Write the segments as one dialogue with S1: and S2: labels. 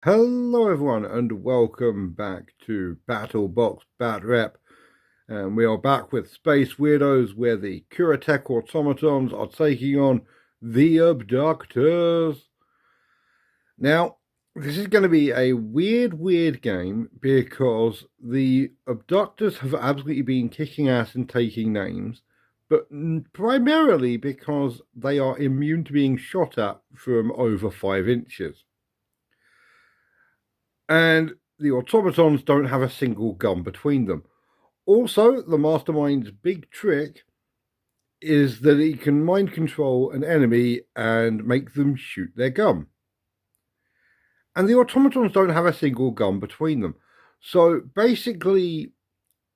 S1: Hello everyone and welcome back to BattleBox Bat Rep. And we are back with Space Weirdos where the CuraTek Automatons are taking on the Abductors. Now, this is going to be a weird game because the Abductors have absolutely been kicking ass and taking names, but primarily because they are immune to being shot at from over 5 inches. And the automatons don't have a single gun between them. Also, the mastermind's big trick is that he can mind control an enemy and make them shoot their gun. And the automatons don't have a single gun between them. So basically,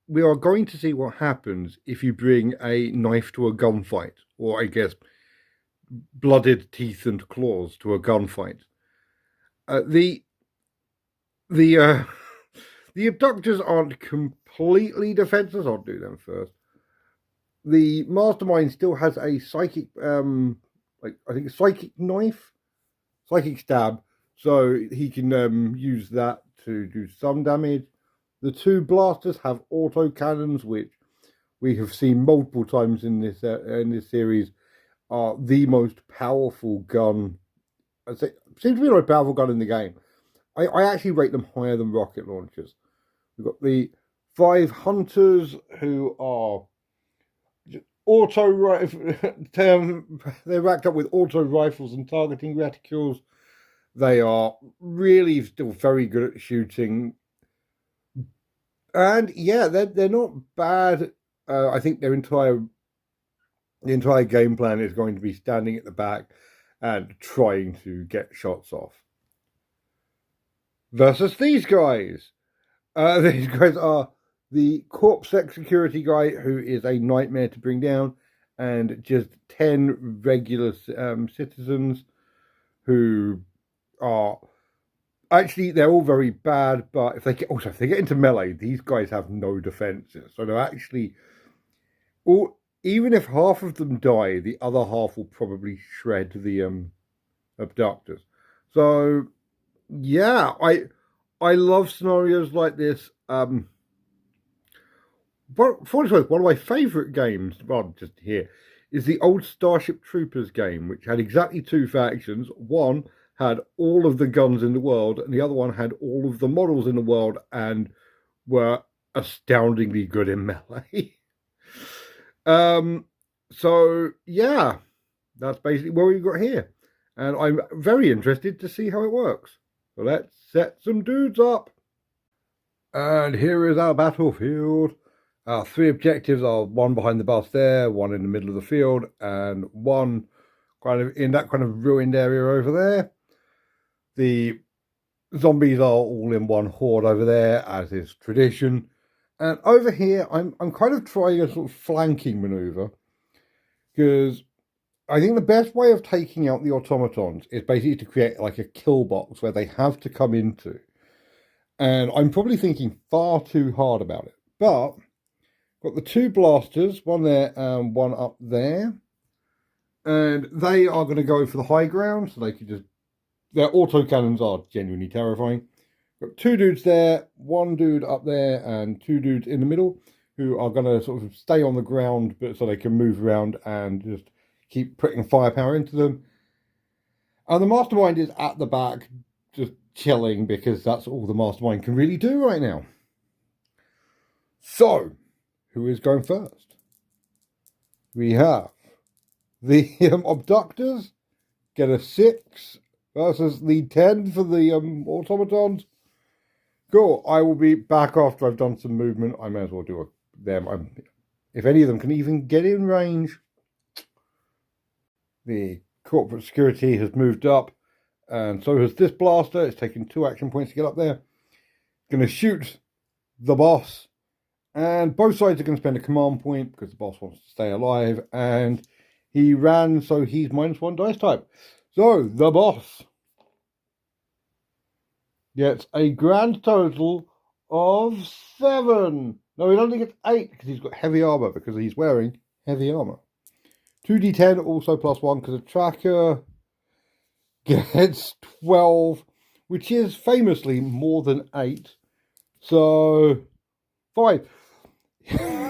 S1: we are going to see what happens if you bring a knife to a gunfight, or I guess blooded teeth and claws to a gunfight. The the abductors aren't completely defenseless. I'll do them first. The mastermind still has a psychic, I think psychic knife, psychic stab, so he can use that to do some damage. The two blasters have auto cannons, which we have seen multiple times in this series, are the most powerful gun. I say, seems to be the most powerful gun in the game. I actually rate them higher than rocket launchers. We've got the 5 hunters who are they're racked up with auto rifles and targeting reticules. They are really still very good at shooting. And yeah, they're not bad. I think the entire game plan is going to be standing at the back and trying to get shots off. Versus these guys. These guys are the CuraTek security guy, who is a nightmare to bring down, and just 10 regular citizens who are actually, they're all very bad, but if they get into melee, these guys have no defenses. So they're actually even if half of them die, the other half will probably shred the abductors. So yeah, I love scenarios like this. But for one of my favourite games, well, just here, is the old Starship Troopers game, which had exactly 2 factions. One had all of the guns in the world, and the other one had all of the models in the world, and were astoundingly good in melee. So yeah, that's basically what we've got here, and I'm very interested to see how it works. So let's set some dudes up. And here is our battlefield. Our 3 objectives are one behind the bus there, one in the middle of the field, and one kind of in that kind of ruined area over there. The zombies are all in one horde over there, as is tradition. And over here, I'm kind of trying a sort of flanking maneuver, because I think the best way of taking out the automatons is basically to create like a kill box where they have to come into. And I'm probably thinking far too hard about it. But got the 2 blasters, one there and one up there. And they are going to go for the high ground, so they can just... Their autocannons are genuinely terrifying. Got 2 dudes there, 1 dude up there, and 2 dudes in the middle, who are going to sort of stay on the ground, but so they can move around and just keep putting firepower into them. And the mastermind is at the back, just chilling, because that's all the mastermind can really do right now. So, who is going first? We have the abductors get a 6 versus the 10 for the automatons. Cool. I will be back after I've done some movement. I may as well do them. If any of them can even get in range. The corporate security has moved up, and so has this blaster. It's taken 2 action points to get up there. Going to shoot the boss, and both sides are going to spend a command point because the boss wants to stay alive, and he ran, so he's -1 dice type. So the boss gets a grand total of 7. No, he only gets 8 because he's got heavy armor, because he's wearing heavy armor. 2d10 also +1 because the tracker gets 12, which is famously more than 8. So 5.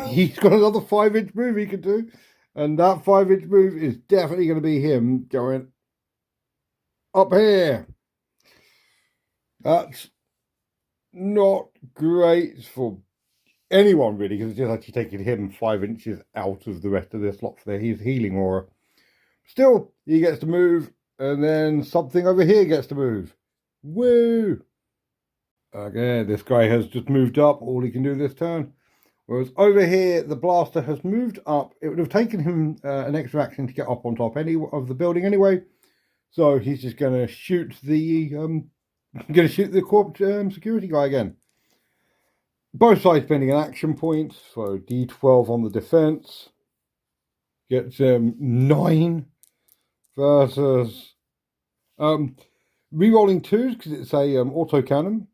S1: He's got another 5-inch move he can do, and that 5-inch move is definitely going to be him going up here. That's not great for anyone really, because it's just actually taking him 5 inches out of the rest of the slot for his healing aura. Still, he gets to move, and then something over here gets to move. Woo! Okay, this guy has just moved up, all he can do this turn. Whereas over here, the blaster has moved up. It would have taken him an extra action to get up on top of the building anyway. So he's just going to shoot the security guy again. Both sides spending an action point. So D12 on the defense. Gets 9 versus re-rolling 2s because it's a auto cannon.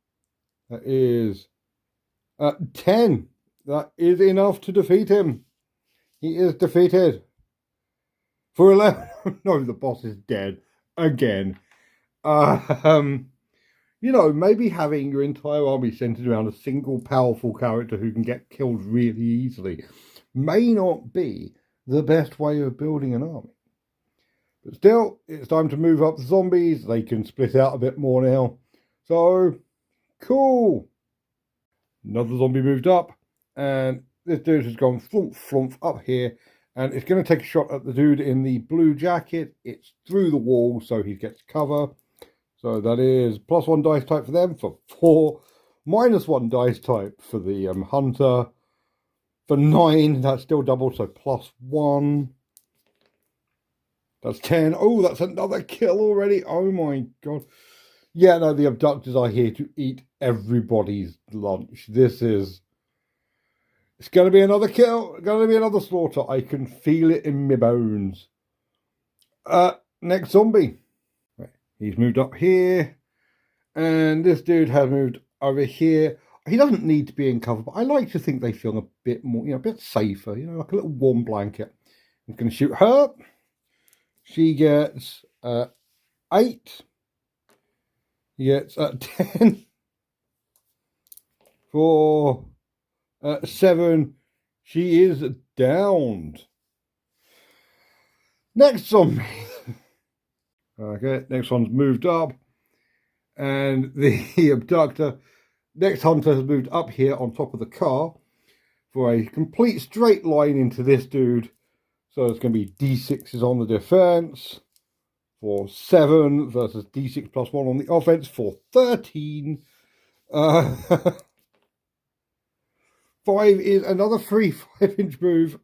S1: That is 10. That is enough to defeat him. He is defeated. For 11. No, the boss is dead again. You know, maybe having your entire army centered around a single powerful character who can get killed really easily may not be the best way of building an army. But still, it's time to move up the zombies. They can split out a bit more now. So, cool. Another zombie moved up. And this dude has gone flump, flump up here. And it's going to take a shot at the dude in the blue jacket. It's through the wall, so he gets cover. So that is +1 dice type for them for 4. -1 dice type for the hunter. For 9, that's still double, so +1. That's 10. Oh, that's another kill already. Oh my god. Yeah, no, the abductors are here to eat everybody's lunch. It's going to be another kill. Going to be another slaughter. I can feel it in my bones. Next zombie. Right. He's moved up here. And this dude has moved over here. He doesn't need to be in cover, but I like to think they feel a bit more, a bit safer. Like a little warm blanket. I'm going to shoot her. She gets 8. He gets 10. For 7. She is downed. Next zombie. Okay, next one's moved up. And the abductor, next hunter has moved up here on top of the car for a complete straight line into this dude. So it's going to be D6s on the defense for 7 versus D6 +1 on the offense for 13. 5 is another free 5-inch move.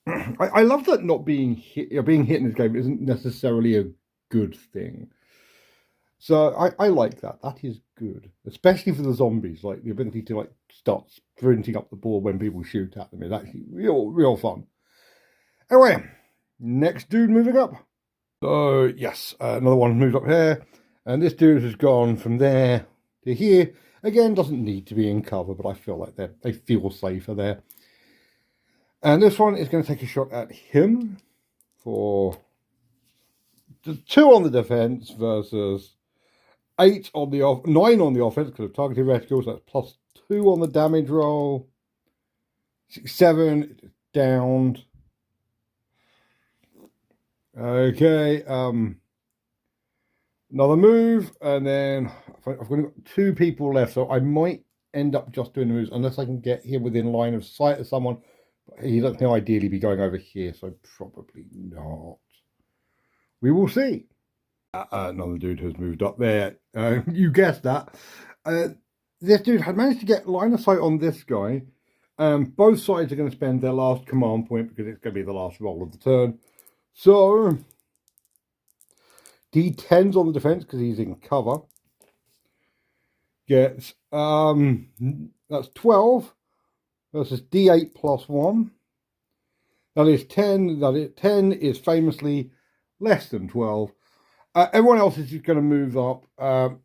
S1: I love that not being hit, being hit in this game isn't necessarily a good thing. So I like that. That is good, especially for the zombies. Like the ability to start sprinting up the board when people shoot at them is actually real fun. Anyway, next dude moving up. So yes, another one moved up here, and this dude has gone from there to here. Again, doesn't need to be in cover, but I feel like they feel safer there. And this one is going to take a shot at him for 2 on the defense versus 9 on the offense because of targeted reticles. That's +2 on the damage roll. 7 downed. Okay. Another move, and then I've only got 2 people left, so I might end up just doing the moves unless I can get him within line of sight of someone. But he doesn't ideally be going over here, so probably not. We will see. Another dude has moved up there. You guessed that. This dude had managed to get line of sight on this guy. Both sides are going to spend their last command point because it's going to be the last roll of the turn. So D10's on the defense because he's in cover. Gets that's 12 versus D8 +1. That is 10. 10 is famously less than 12. Everyone else is just going to move up.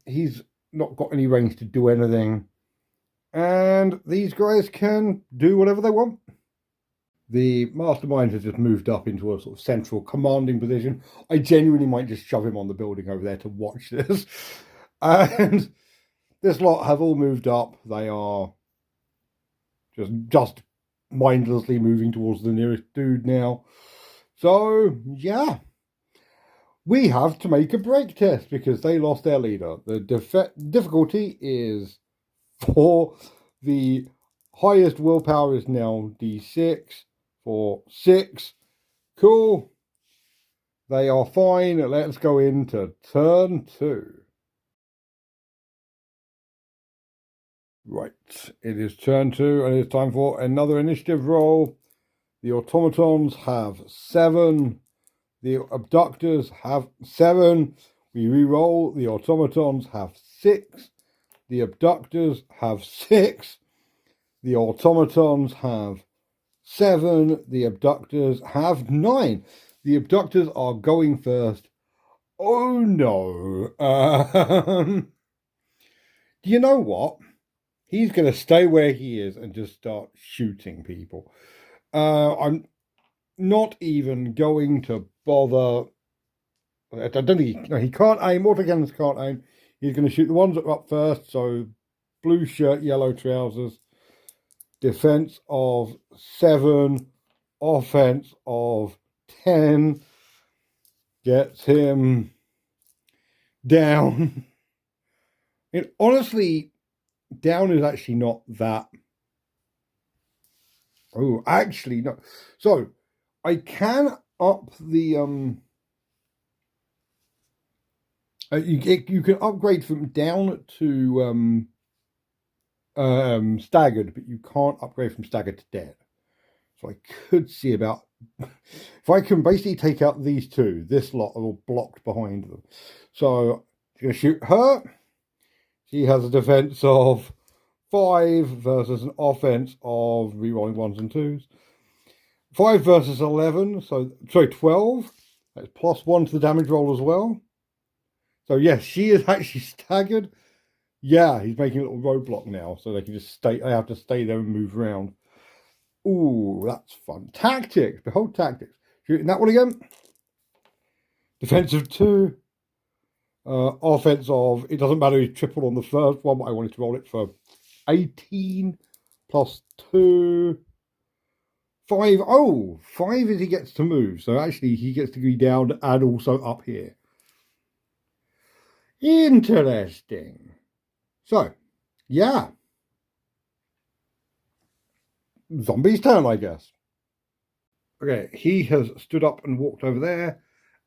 S1: He's not got any range to do anything. And these guys can do whatever they want. The mastermind has just moved up into a sort of central commanding position. I genuinely might just shove him on the building over there to watch this. And this lot have all moved up. They are just mindlessly moving towards the nearest dude now. So, yeah. We have to make a break test because they lost their leader. The difficulty is 4. The highest willpower is now D6 for 6. Cool. They are fine. Let's go into turn 2. Right. It is turn 2 and it's time for another initiative roll. The automatons have 7. The abductors have 7. We re-roll. The automatons have 6. The abductors have 6. The automatons have 7. The abductors have 9. The abductors are going first. Oh no. Do you know what? He's going to stay where he is and just start shooting people. I'm not even going to bother. I don't think he can't aim. Autogunners can't aim. He's going to shoot the ones that are up first. So blue shirt, yellow trousers. Defense of 7. Offense of 10. Gets him down. It honestly, down is actually not that. Oh, actually, no. So I can up the you can upgrade from down to staggered, but you can't upgrade from staggered to dead. So I could see about if I can basically take out these two. This lot are all blocked behind them. So I'm gonna shoot her. She has a defense of 5 versus an offense of rerolling 1s and 2s. 5 versus 11, so sorry, 12. That's +1 to the damage roll as well. So yes, she is actually staggered. Yeah, he's making a little roadblock now, so they can just stay. They have to stay there and move around. Ooh, that's fun. Tactics. Behold tactics. Shooting that one again. Defensive 2. Offense of, it doesn't matter, he's triple on the first one, but I wanted to roll it for 18 +2. 5. Oh, 5 is he gets to move. So actually he gets to be down and also up here. Interesting. So, yeah. Zombie's turn, I guess. Okay, he has stood up and walked over there.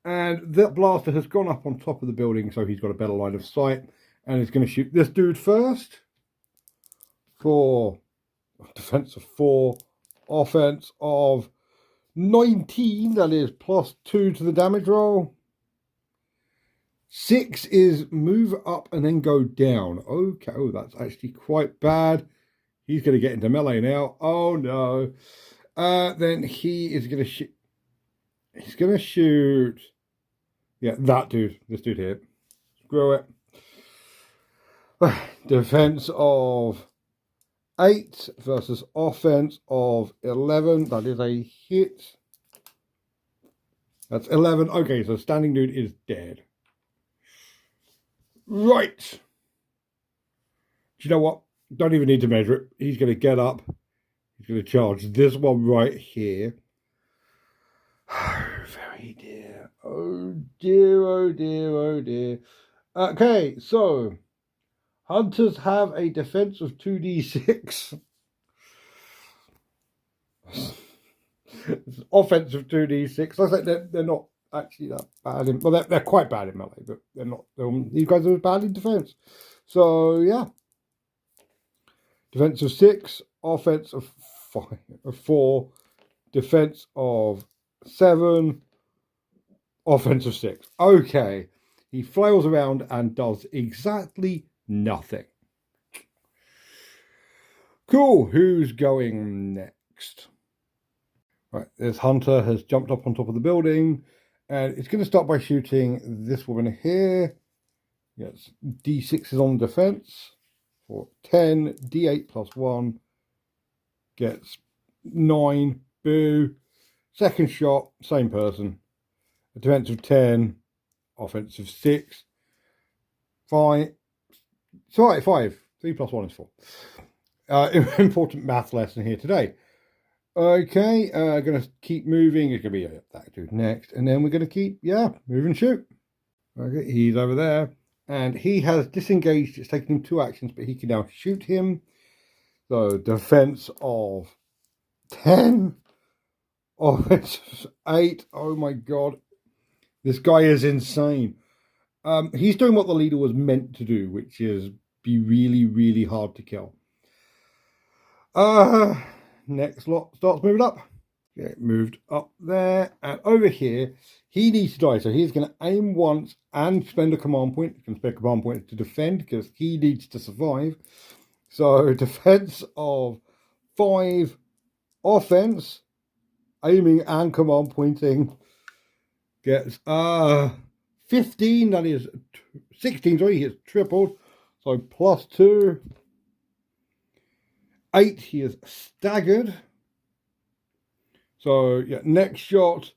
S1: And that blaster has gone up on top of the building, so he's got a better line of sight. And he's going to shoot this dude first. For defense of 4. Offense of 19. That is +2 to the damage roll. 6 is move up and then go down. Okay, oh, that's actually quite bad. He's going to get into melee now. Oh, no. Then he is going to shoot. He's going to shoot. Yeah, that dude. This dude here. Screw it. Defense of 8 versus offense of 11. That is a hit. That's 11. Okay, so standing dude is dead. Right. Do you know what? Don't even need to measure it. He's going to get up. He's going to charge this one right here. Very dear. Oh dear, oh dear, oh dear. Okay, so hunters have a defense of 2d6. Offense of 2d6. I say they're not actually that bad in, well, they're quite bad in melee, but they're not. These guys are bad in defense. So yeah, defense of 6, offense of 4, defense of 7, offense of 6. Okay, he flails around and does exactly nothing. Cool. Who's going next? Right, this hunter has jumped up on top of the building, and it's going to start by shooting this woman here. Yes, D6 is on defense for 10, D8 +1 gets 9. Boo. Second shot, same person. A defense of 10, offensive 6. 5. Sorry, 5. 3 plus 1 is 4. Important math lesson here today. Okay, going to keep moving. It's going to be that dude next. And then we're going to keep, move and shoot. Okay, he's over there. And he has disengaged. It's taken him 2 actions, but he can now shoot him. So, defense of 10. Offense 8. Oh my god. This guy is insane. He's doing what the leader was meant to do, which is be really, really hard to kill. Next lot starts moving up. Okay, moved up there. And over here, he needs to die. So he's going to aim once and spend a command point. He can spend a command point to defend because he needs to survive. So defense of 5, offense, aiming and command pointing gets 15. That is 16. Sorry, he's tripled. So plus 2. 8, he is staggered. So, next shot.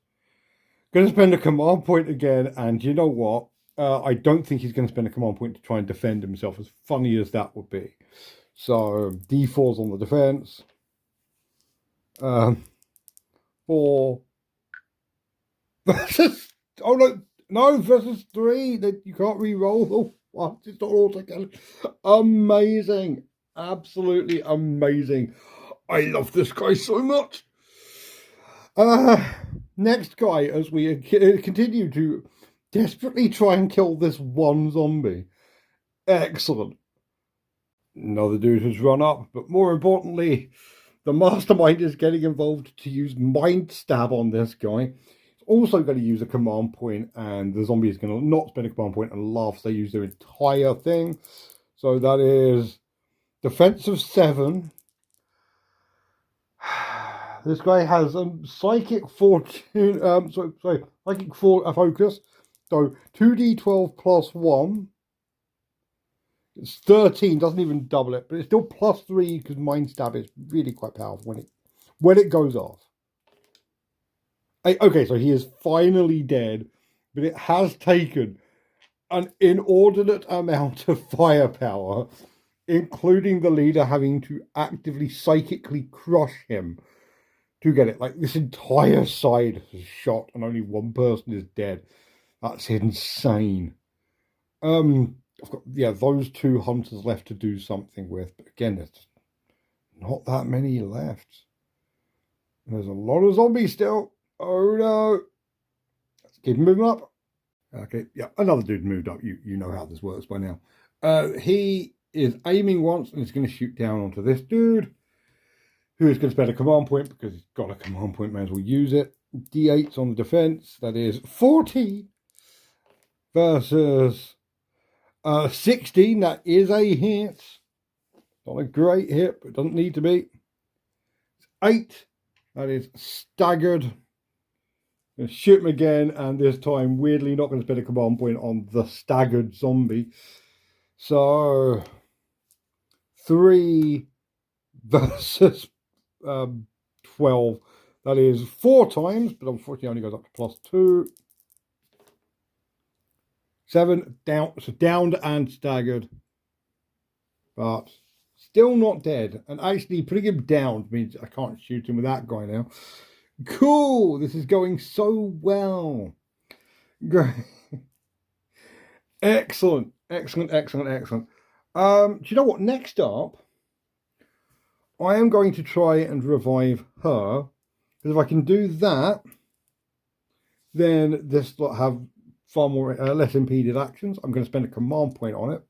S1: Going to spend a command point again. And you know what? I don't think he's going to spend a command point to try and defend himself, as funny as that would be. So, D4's on the defense. 4. Versus... Oh, no, versus 3. That you can't re-roll. Oh, what? It's not altogether. Amazing. Absolutely amazing. I love this guy so much. Next guy, as we continue to desperately try and kill this one zombie. Excellent. Another dude has run up, but more importantly, the mastermind is getting involved to use mind stab on this guy. He's also going to use a command point, and the zombie is going to not spend a command point and laugh. They use their entire thing. So that is defense of 7. This guy has psychic fortune. Psychic focus. So 2d12 plus 1. It's 13. Doesn't even double it, but it's still plus 3 because mind stab is really quite powerful when it goes off. Okay, so he is finally dead, but it has taken an inordinate amount of firepower, including the leader having to actively psychically crush him to get it. Like, this entire side is shot and only one person is dead. That's insane. I've got, those 2 hunters left to do something with. But again, there's not that many left. There's a lot of zombies still. Oh no. Let's keep moving up. Okay, another dude moved up. You know how this works by now. He is aiming once and he's going to shoot down onto this dude, who is going to spend a command point because he's got a command point, may as well use it. D8's on the defense. That is 40 versus 16. That is a hit. Not a great hit, but it doesn't need to be. It's 8. That is staggered. Going to shoot him again, and this time, weirdly, not going to spend a command point on the staggered zombie. So 3 versus 12. That is 4 times, but unfortunately only goes up to plus 2. 7 down, so downed and staggered, but still not dead. And actually putting him down means I can't shoot him with that guy now. Cool, this is going so well. Great. Excellent. Do you know what? Next up, I am going to try and revive her, because if I can do that, then this will have far more less impeded actions. I'm going to spend a command point on it.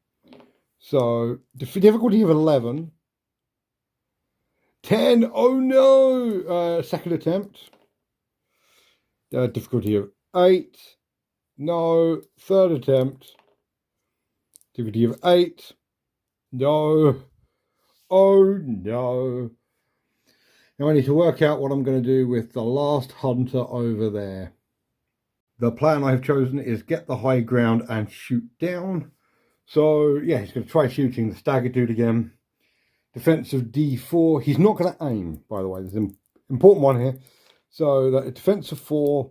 S1: So difficulty of 11, 10. Oh no! Second attempt. Difficulty of 8. No. Third attempt. Difficulty of 8. No. Oh no. Now I need to work out what I'm going to do with the last hunter over there. The plan I've chosen is get the high ground and shoot down. So yeah, he's going to try shooting the stagger dude again. Defensive D4. He's not going to aim, by the way. There's important one here. So that defense of 4,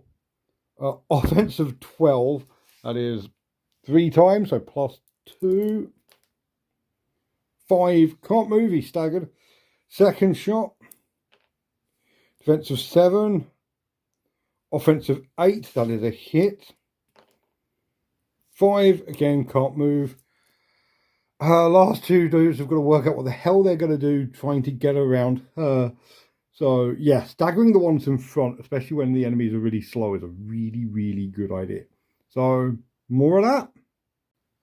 S1: offense of 12. That is 3 times, so +2. 5, can't move, he's staggered. Second shot, defense of 7. Offensive 8, that is a hit. 5, again, can't move. Last 2 dudes have got to work out what the hell they're going to do trying to get around her. So, yeah, staggering the ones in front, especially when the enemies are really slow, is a really, really good idea. So, more of that.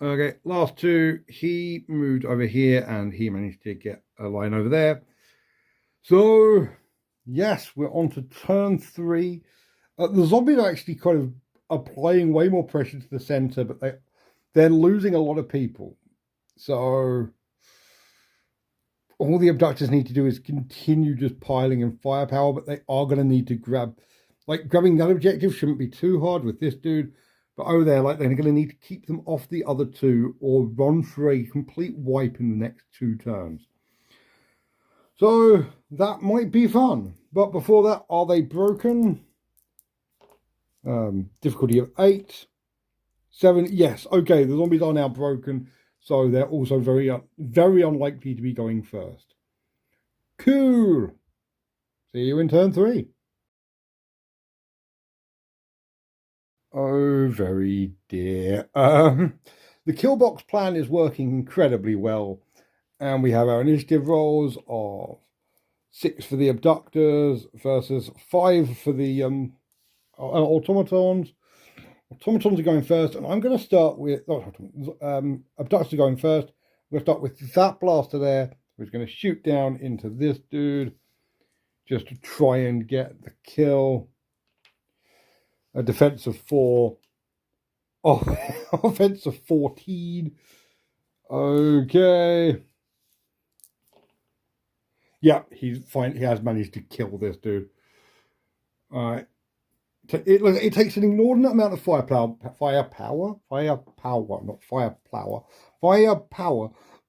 S1: Okay, last 2, he moved over here and he managed to get a line over there. So, yes, we're on to turn 3. The zombies are actually kind of applying way more pressure to the center, but they're losing a lot of people. So all the abductors need to do is continue just piling in firepower, but they are going to need to grabbing that objective shouldn't be too hard with this dude. But over there, they're going to need to keep them off the other 2 or run for a complete wipe in the next 2 turns. So that might be fun. But before that, are they broken? Difficulty of 8. 7, yes, okay, the zombies are now broken, so they're also very unlikely to be going first. Cool! See you in turn 3. Oh, very dear. The kill box plan is working incredibly well, and we have our initiative rolls of 6 for the abductors versus 5 for the automatons. Automatons are going first, and I'm going to start with abductors are going first. I'm going to start with that blaster there, who's going to shoot down into this dude just to try and get the kill. A defense of 4, offense of 14. Okay. Yeah, he's fine. He has managed to kill this dude. All right. It takes an inordinate amount of firepower,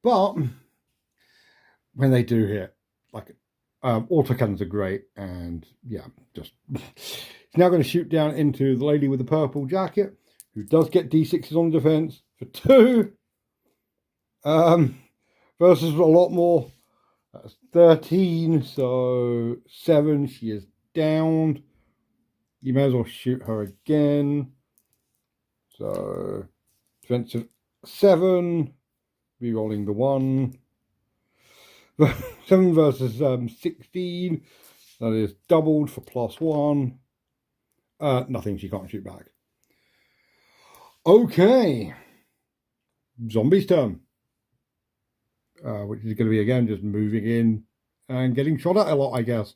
S1: but when they do hit, autocannons are great, and yeah, just he's now going to shoot down into the lady with the purple jacket, who does get D6s on defense for 2, versus a lot more. That's 13, so 7, she is downed. You may as well shoot her again. So, defensive 7, re-rolling the 1. 7 versus 16, that is doubled for +1. Nothing, she can't shoot back. Okay. Zombies' turn. Which is going to be, again, just moving in and getting shot at a lot, I guess.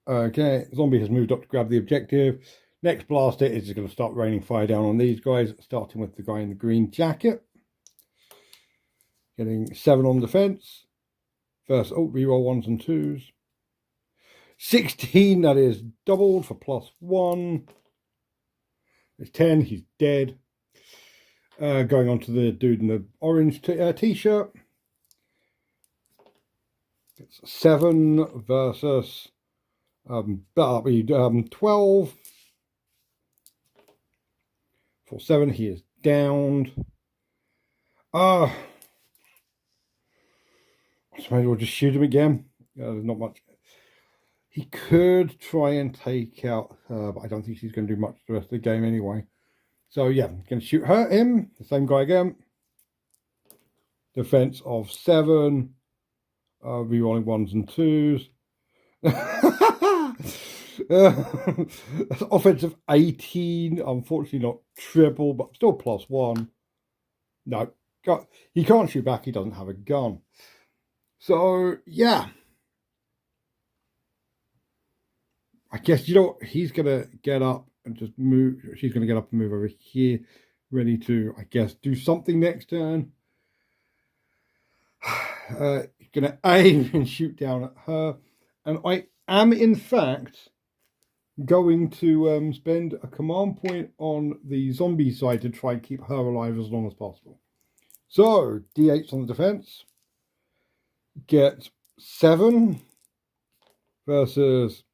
S1: Okay, zombie has moved up to grab the objective. Next blaster is going to start raining fire down on these guys, starting with the guy in the green jacket. Getting 7 on defense. First, reroll 1s and 2s. 16, that is doubled for +1. It's 10, he's dead. Going on to the dude in the orange t-shirt. It's 7 versus 12. For 7, he is downed. I might as well just shoot him again. There's not much. He could try and take out her, but I don't think she's going to do much the rest of the game anyway. So yeah, I'm going to shoot him, the same guy again. Defense of 7. Rerolling 1s and 2s. Offensive 18. Unfortunately not triple, but still +1. No, he can't shoot back. He doesn't have a gun. So yeah, I guess, he's going to get up and just move. She's going to get up and move over here, ready to, I guess, do something next turn. Going to aim and shoot down at her. And I am, in fact, going to spend a command point on the zombie side to try and keep her alive as long as possible. So, D8s on the defense. Get 7 versus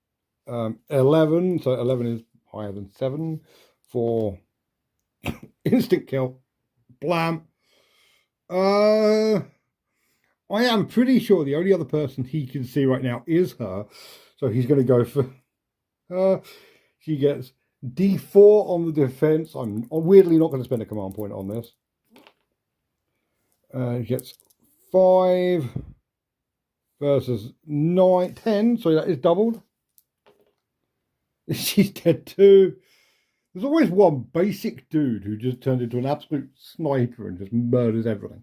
S1: 11, so 11 is higher than 7 for instant kill. Blam. I am pretty sure the only other person he can see right now is her, so he's going to go for her. She gets D4 on the defense. I'm weirdly not going to spend a command point on this. He gets 5 versus 9, 10, so that is doubled. She's dead too. There's always one basic dude who just turns into an absolute sniper and just murders everything.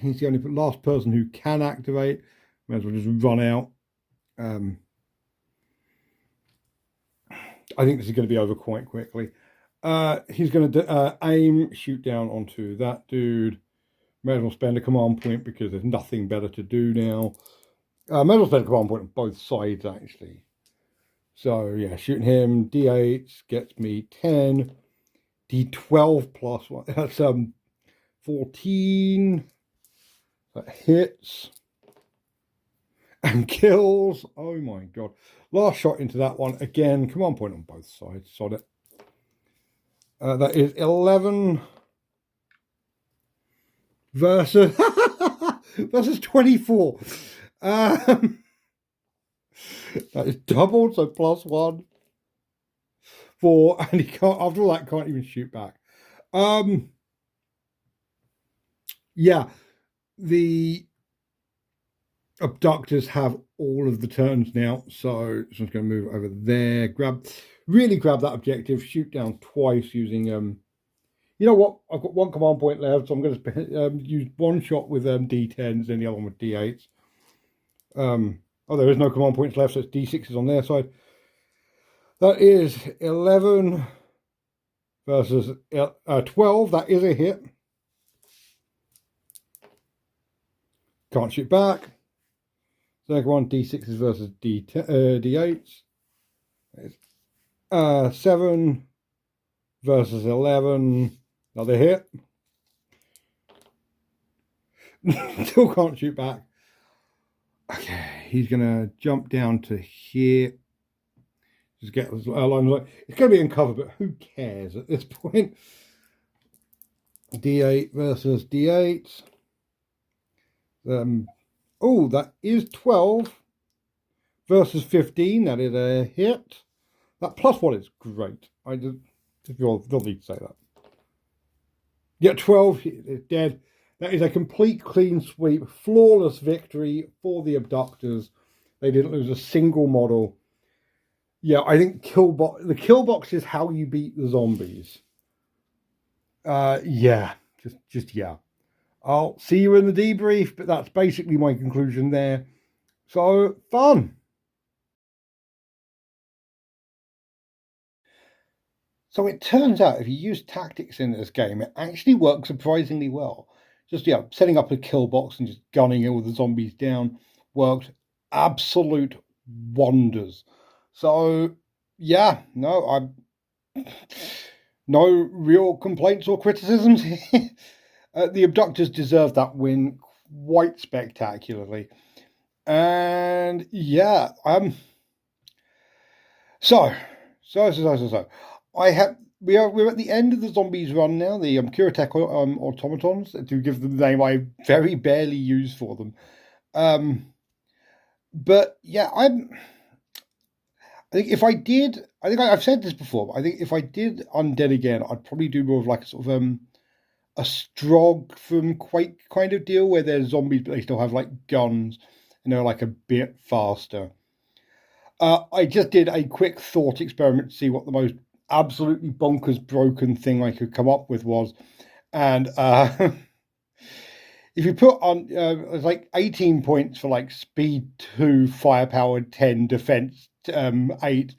S1: He's the only last person who can activate. May as well just run out. I think this is going to be over quite quickly. He's going to aim, shoot down onto that dude. May as well spend a command point because there's nothing better to do now. May as well spend a command point on both sides, actually. So, yeah, shooting him. D8 gets me 10. D12 plus 1. That's 14. That hits. And kills. Oh, my God. Last shot into that one. Again, command point on both sides. Sod it. That is 11 versus versus 24. That is doubled, so plus 1. 4, and he can't, after all that, can't even shoot back. Yeah, the abductors have all of the turns now, so I'm just going to move over there, really grab that objective, shoot down twice using you know what, I've got 1 command point left, so I'm going to use 1 shot with D10s and the other one with D8s. Oh, there is no command points left, so it's D6s on their side. That is 11 versus 12. That is a hit. Can't shoot back. Second one, D6s versus D8s. It's 7 versus 11. Another hit. Still can't shoot back. Okay, he's going to jump down to here. Just get those lines. It's going to be in cover, but who cares at this point? D8 versus D8. Oh, that is 12 versus 15. That is a hit. That plus 1 is great. I just don't need to say that. Yeah, 12 is dead. That is a complete clean sweep, flawless victory for the abductors. They didn't lose a single model. Yeah, I think the kill box is how you beat the zombies. Yeah, just yeah. I'll see you in the debrief, but that's basically my conclusion there. So, fun. So it turns out if you use tactics in this game, it actually works surprisingly well. Just, yeah, setting up a kill box and just gunning all the zombies down worked absolute wonders. So, yeah, no real complaints or criticisms here. The abductors deserve that win quite spectacularly. And, yeah, So, we're at the end of the zombies run now. The CuraTek Automatons, to give them the name I very barely use for them. But yeah, I think if I did, I've said this before, but I think if I did Undead again, I'd probably do more of like a sort of a Strog from Quake kind of deal where they're zombies, but they still have like guns and they're like a bit faster. I just did a quick thought experiment to see what the most absolutely bonkers broken thing I could come up with was. And if you put on, it's like 18 points for like speed 2, firepower 10, defense 8,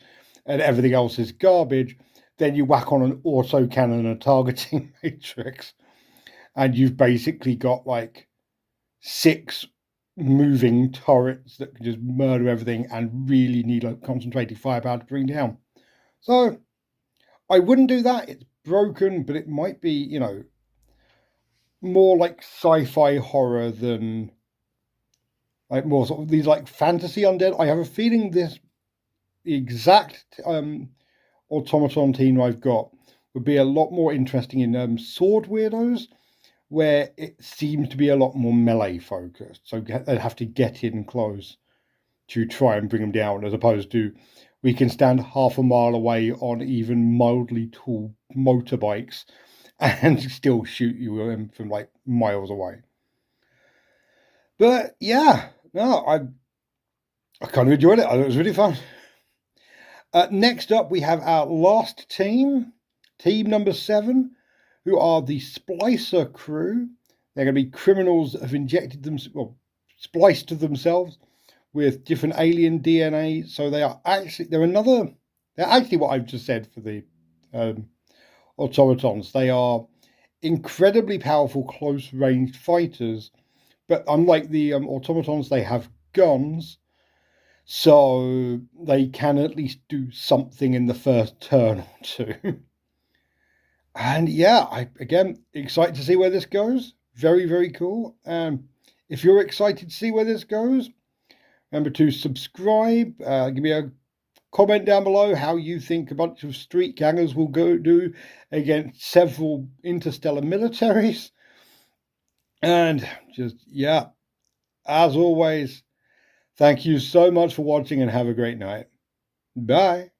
S1: and everything else is garbage, then you whack on an auto cannon and a targeting matrix. And you've basically got like 6 moving turrets that can just murder everything and really need like concentrated firepower to bring down. So I wouldn't do that. It's broken, but it might be, you know, more like sci-fi horror than like more sort of these like fantasy undead. I have a feeling this the exact automaton team I've got would be a lot more interesting in Sword Weirdos, where it seems to be a lot more melee focused. So they'd have to get in close to try and bring them down, as opposed to we can stand half a mile away on even mildly tall motorbikes and still shoot you from like miles away. But yeah, no, I kind of enjoyed it. I thought it was really fun. Next up, we have our last team, team number 7, who are the Splicer crew. They're going to be criminals that have injected them, well, spliced to themselves with different alien DNA. So they're actually what I've just said for the automatons. They are incredibly powerful, close-ranged fighters, but unlike the automatons, they have guns, so they can at least do something in the first turn or two. And yeah, again excited to see where this goes. Very, very cool. If you're excited to see where this goes, remember to subscribe. Give me a comment down below how you think a bunch of street gangers will do against several interstellar militaries. And just, yeah, as always, thank you so much for watching and have a great night. Bye.